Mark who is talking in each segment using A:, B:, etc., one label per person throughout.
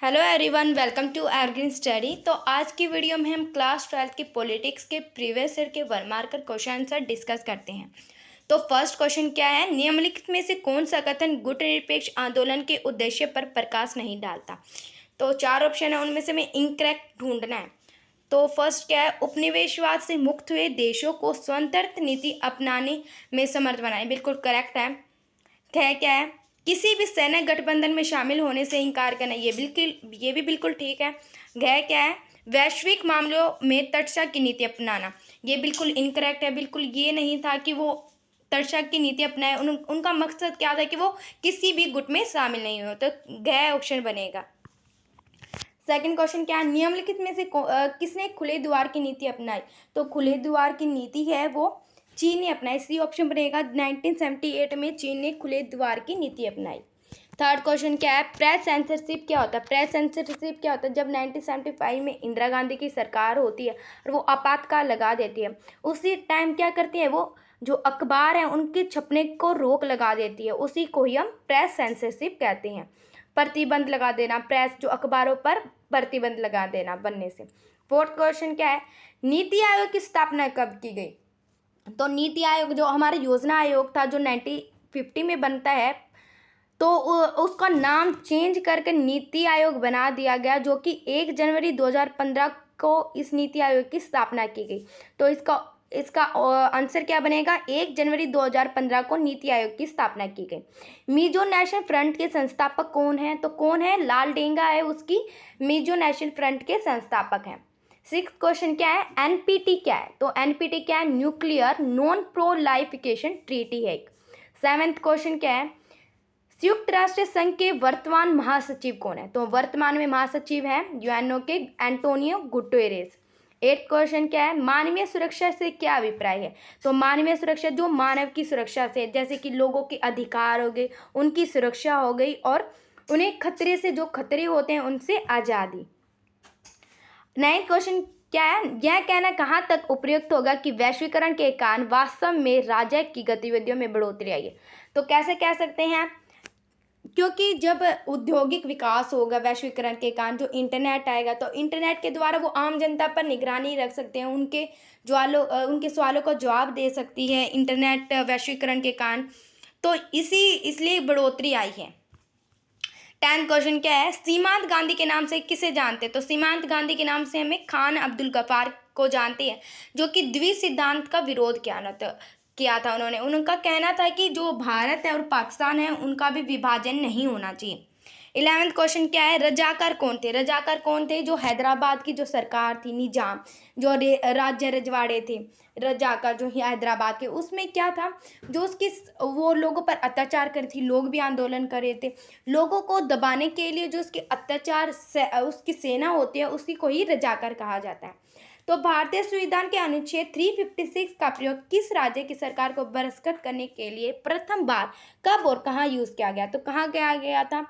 A: Hello everyone, welcome to evergreen study. तो आज की वीडियो में हम क्लास 12 के पॉलिटिक्स के प्रीवियस ईयर के 1 मार्कर क्वेश्चन आंसर डिस्कस करते हैं। तो फर्स्ट क्वेश्चन क्या है, निम्नलिखित में से कौन सा कथन गुटनिरपेक्ष आंदोलन के उद्देश्य पर प्रकाश नहीं डालता। तो 4 ऑप्शन है, उनमें से हमें इनकरेक्ट ढूंढना है। तो फर्स्ट क्या है, उपनिवेशवाद से मुक्त हुए देशों को स्वतंत्र नीति अपनाने में समर्थ बनाए, बिल्कुल करेक्ट है। क्या है, किसी भी सैन्य गठबंधन में शामिल होने से इनकार करना, ये भी बिल्कुल ठीक है। क्या है, वैश्विक मामलों में तटस्थ की नीति अपनाना, ये बिल्कुल इनकरेक्ट है। बिल्कुल ये नहीं था कि वो तटस्थ की नीति अपनाए, उनका मकसद क्या था कि वो किसी भी गुट में शामिल नहीं हो, तो ऑप्शन बनेगा। सेकंड क्वेश्चन क्या है, निम्नलिखित में से किसने खुले द्वार की नीति अपनाई। तो खुले द्वार की नीति है वो चीन ने अपनाई, सी ऑप्शन बनेगा। 1978 में चीन ने खुले द्वार की नीति अपनाई। थर्ड क्वेश्चन क्या है, प्रेस सेंसरशिप क्या होता है। प्रेस सेंसरशिप क्या होता है, जब 1975 में इंदिरा गांधी की सरकार होती है और वो आपातकाल लगा देती है, उसी टाइम क्या करती है, वो जो अखबार हैं उनके छपने को रोक लगा देती है, उसी को ही हम प्रेस सेंसरशिप कहते हैं। प्रतिबंध लगा देना, प्रेस जो अखबारों पर प्रतिबंध लगा देना बनने से। फोर्थ क्वेश्चन क्या है, नीति आयोग की स्थापना कब की गई। तो नीति आयोग जो हमारा योजना आयोग था, जो 1950 में बनता है, तो उसका नाम चेंज करके नीति आयोग बना दिया गया, जो कि 1 जनवरी 2015 को इस नीति आयोग की स्थापना की गई। तो इसका आंसर क्या बनेगा, 1 जनवरी 2015 को नीति आयोग की स्थापना की गई। मिजो नेशनल फ्रंट के संस्थापक कौन है। तो कौन है, लाल डेंगा है उसकी मिजो नेशनल फ्रंट के संस्थापक हैं। सिक्स क्वेश्चन क्या है, एनपीटी क्या है। तो एनपीटी क्या है, न्यूक्लियर नॉन प्रोलाइफिकेशन ट्रीटी है। सेवेंथ क्वेश्चन क्या है, संयुक्त राष्ट्र संघ के वर्तमान महासचिव कौन है। तो वर्तमान में महासचिव है यूएनओ के एंटोनियो गुटेरेस। एट्थ क्वेश्चन क्या है, मानवीय सुरक्षा से क्या अभिप्राय है। तो मानवीय सुरक्षा जो मानव की सुरक्षा से, जैसे कि लोगों के अधिकार हो गए, उनकी सुरक्षा हो गई, और उन्हें खतरे से, जो खतरे होते हैं उनसे आज़ादी। नाइन्थ क्वेश्चन क्या है, यह कहना कहाँ तक उपयुक्त होगा कि वैश्वीकरण के कारण वास्तव में राज्य की गतिविधियों में बढ़ोतरी आई है। तो कैसे कह सकते हैं, क्योंकि जब औद्योगिक विकास होगा वैश्वीकरण के कारण, जो इंटरनेट आएगा, तो इंटरनेट के द्वारा वो आम जनता पर निगरानी रख सकते हैं, उनके सवालों का जवाब दे सकती है इंटरनेट वैश्वीकरण के कारण। तो इसलिए बढ़ोतरी आई है। 10th क्वेश्चन क्या है, सीमांत गांधी के नाम से किसे जानते हैं। तो सीमांत गांधी के नाम से हमें खान अब्दुल गफ्फार को जानते हैं, जो कि द्वितीय सिद्धांत का विरोध किया था उन्होंने। उनका कहना था कि जो भारत है और पाकिस्तान है उनका भी विभाजन नहीं होना चाहिए। 11th क्वेश्चन क्या है, रजाकार कौन थे। रजाकार कौन थे, जो हैदराबाद की जो सरकार थी, निजाम, जो राज्य रजवाड़े थे, रजाकार जो हैदराबाद के, उसमें क्या था, जो वो लोगों पर अत्याचार कर थी, लोग भी आंदोलन कर रहे थे, लोगों को दबाने के लिए जो उसके अत्याचार से उसकी सेना होती है, उसी को ही रजाकार कहा जाता है। तो भारतीय संविधान के अनुच्छेद 356 का प्रयोग किस राज्य की सरकार को बरकरार करने के लिए प्रथम बार कब और कहाँ यूज किया गया। तो कहाँ किया गया था,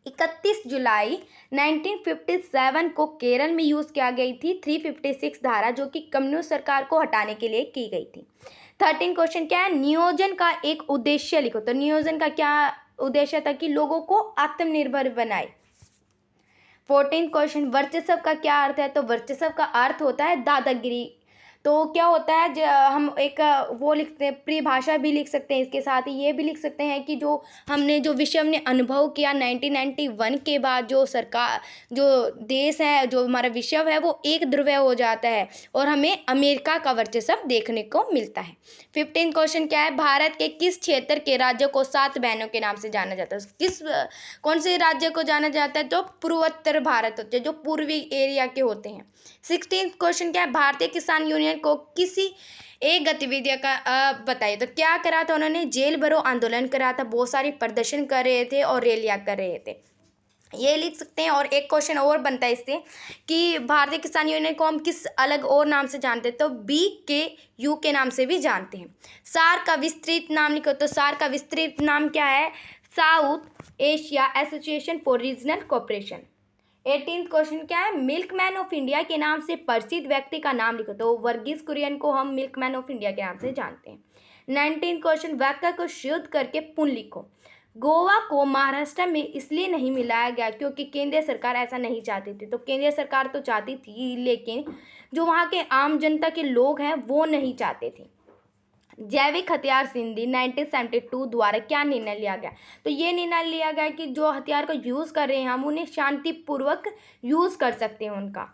A: 31 जुलाई 1957 को केरल में यूज किया गई थी 356 धारा, जो कि कम्युनिस्ट सरकार को हटाने के लिए की गई थी। 13 क्वेश्चन क्या है, नियोजन का एक उद्देश्य लिखो। तो नियोजन का क्या उद्देश्य था, कि लोगों को आत्मनिर्भर बनाए। 14 क्वेश्चन, वर्चस्व का क्या अर्थ है। तो वर्चस्व का अर्थ होता है दादागिरी। तो क्या होता है, हम एक वो लिखते हैं, परिभाषा भी लिख सकते हैं, इसके साथ ही ये भी लिख सकते हैं कि जो विश्व ने अनुभव किया 1991 के बाद, जो सरकार, जो देश है, जो हमारा विश्व है, वो एक ध्रुवीय हो जाता है और हमें अमेरिका का वर्चस्व देखने को मिलता है। 15 क्वेश्चन क्या है, भारत के किस क्षेत्र के राज्यों को 7 बहनों के नाम से जाना जाता है। कौन से राज्य को जाना जाता है, जो पूर्वोत्तर भारत होते हैं, जो पूर्वी एरिया के होते हैं। 16 क्वेश्चन क्या है, भारतीय किसान यूनियन को किसी एक गतिविधि का बताइए। तो क्या करा था उन्होंने, जेल भरो आंदोलन करा था, बहुत सारी प्रदर्शन कर रहे थे और रैलियां कर रहे थे, ये लिख सकते हैं। और एक क्वेश्चन और बनता है इससे, कि भारतीय किसान यूनियन को हम किस अलग और नाम से जानते हैं। तो BKU के नाम से भी जानते हैं। सार्क का विस्तृत नाम लिखो। तो सार्क का विस्तृत नाम क्या है, south Asia association for regional cooperation. 18th question क्या है, मिल्कमैन ऑफ इंडिया के नाम से प्रसिद्ध व्यक्ति का नाम लिखो। तो वर्गीज कुरियन को हम मिल्कमैन ऑफ इंडिया के नाम से जानते हैं। 19th क्वेश्चन, वाक्य को शुद्ध करके पुनः लिखो। गोवा को महाराष्ट्र में इसलिए नहीं मिलाया गया क्योंकि केंद्रीय सरकार ऐसा नहीं चाहती थी। तो केंद्रीय सरकार तो चाहती थी, लेकिन जो वहाँ के आम जनता के लोग हैं वो नहीं चाहते थे। जैविक हथियार संधि 1972 द्वारा क्या निर्णय लिया गया? तो ये निर्णय लिया गया कि जो हथियार का यूज़ कर रहे हैं हम उन्हें शांतिपूर्वक यूज़ कर सकते हैं उनका।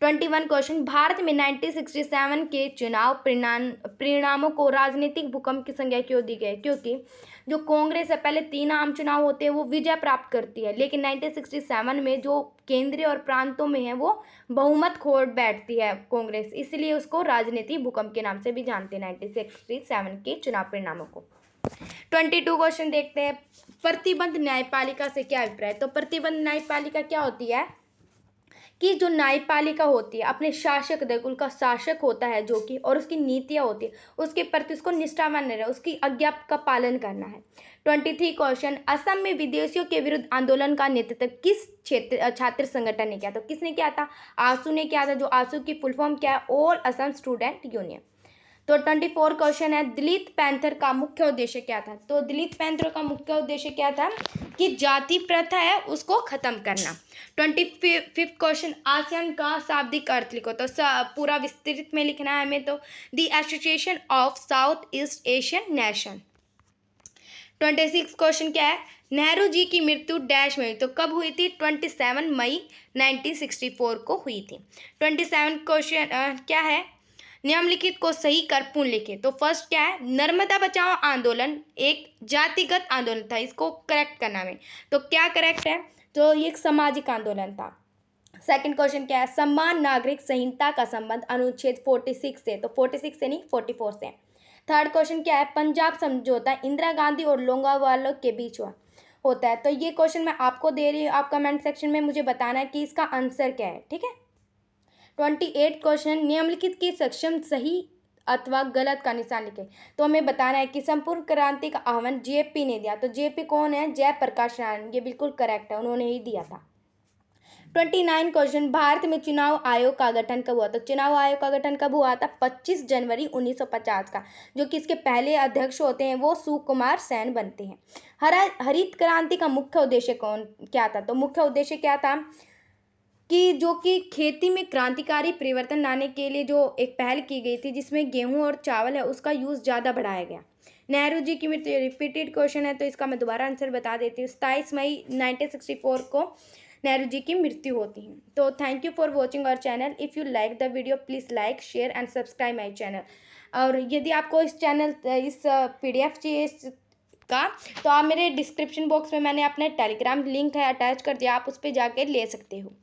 A: 21 क्वेश्चन, भारत में 1967 के चुनाव परिणामों को राजनीतिक भूकंप की संज्ञा क्यों दी गई? क्योंकि जो कांग्रेस है, पहले 3 आम चुनाव होते हैं वो विजय प्राप्त करती है, लेकिन 1967 में जो केंद्रीय और प्रांतों में है वो बहुमत खो बैठती है कांग्रेस, इसलिए उसको राजनीतिक भूकंप के नाम से भी जानते हैं 1967 के चुनाव परिणामों को। 22 क्वेश्चन देखते हैं, प्रतिबंध न्यायपालिका से क्या अभिप्राय? तो प्रतिबंध न्यायपालिका क्या होती है कि जो न्यायपालिका होती है अपने शासक देखो, उनका शासक होता है जो कि, और उसकी नीतियाँ होती है उसके प्रति उसको निष्ठावान रहना, उसकी आज्ञा का पालन करना है। 23 क्वेश्चन, असम में विदेशियों के विरुद्ध आंदोलन का नेतृत्व किस छात्र संगठन ने किया? तो किसने किया था? आसू ने किया था। जो आसू की फुल फॉर्म क्या है? All Assam student union. तो 24 क्वेश्चन है, दलित पैंथर का मुख्य उद्देश्य क्या था? तो दलित पैंथर का मुख्य उद्देश्य क्या था कि जाति प्रथा है उसको खत्म करना। 25 क्वेश्चन, आसियान का शाब्दिक अर्थ लिखो। तो पूरा विस्तृत में लिखना है हमें। तो the association of south east Asian nation. 26 question क्या है? नेहरू जी की मृत्यु डैश में हुई। तो कब हुई थी? 27 मई 1964 को हुई थी। 27 क्वेश्चन क्या है? निम्नलिखित को सही कर पूर्ण लिखे। तो फर्स्ट क्या है? नर्मदा बचाओ आंदोलन एक जातिगत आंदोलन था, इसको करेक्ट करना है। तो क्या करेक्ट है? तो ये एक सामाजिक आंदोलन था। सेकंड क्वेश्चन क्या है? समान नागरिक संहिता का संबंध अनुच्छेद 46 से, तो 46 से नहीं 44 से। थर्ड क्वेश्चन क्या है? पंजाब समझौता इंदिरा गांधी और लोंगोवाल के बीच हुआ होता है। तो ये क्वेश्चन मैं आपको दे रही हूँ, आप कमेंट सेक्शन में मुझे बताना है कि इसका आंसर क्या है, ठीक है। 28 क्वेश्चन, निम्नलिखित की सक्षम सही अथवा गलत का निशान लिखे। तो हमें बताना है कि संपूर्ण क्रांति का आह्वान जेपी ने दिया। तो जेपी कौन है? जयप्रकाश नारायण। ये बिल्कुल करेक्ट है, उन्होंने ही दिया था। 29 क्वेश्चन, भारत में चुनाव आयोग का गठन कब हुआ? तो चुनाव आयोग का गठन कब हुआ था? 25 जनवरी 1950 का। जो कि इसके पहले अध्यक्ष होते हैं वो सुकुमार सेन बनते हैं। हरित क्रांति का मुख्य उद्देश्य क्या था? तो मुख्य उद्देश्य क्या था कि जो कि खेती में क्रांतिकारी परिवर्तन लाने के लिए जो एक पहल की गई थी, जिसमें गेहूं और चावल है उसका यूज़ ज़्यादा बढ़ाया गया। नेहरू जी की मृत्यु रिपीटेड क्वेश्चन है, तो इसका मैं दोबारा आंसर बता देती हूँ। 27 मई 1964 को नेहरू जी की मृत्यु होती है। तो thank you for watching our channel. If you like the video please like share and subscribe my channel. और यदि आपको इस PDF चाहिए का, तो आप मेरे डिस्क्रिप्शन बॉक्स में मैंने अपना टेलीग्राम लिंक है अटैच कर दिया, आप उस पर जाकर ले सकते हो।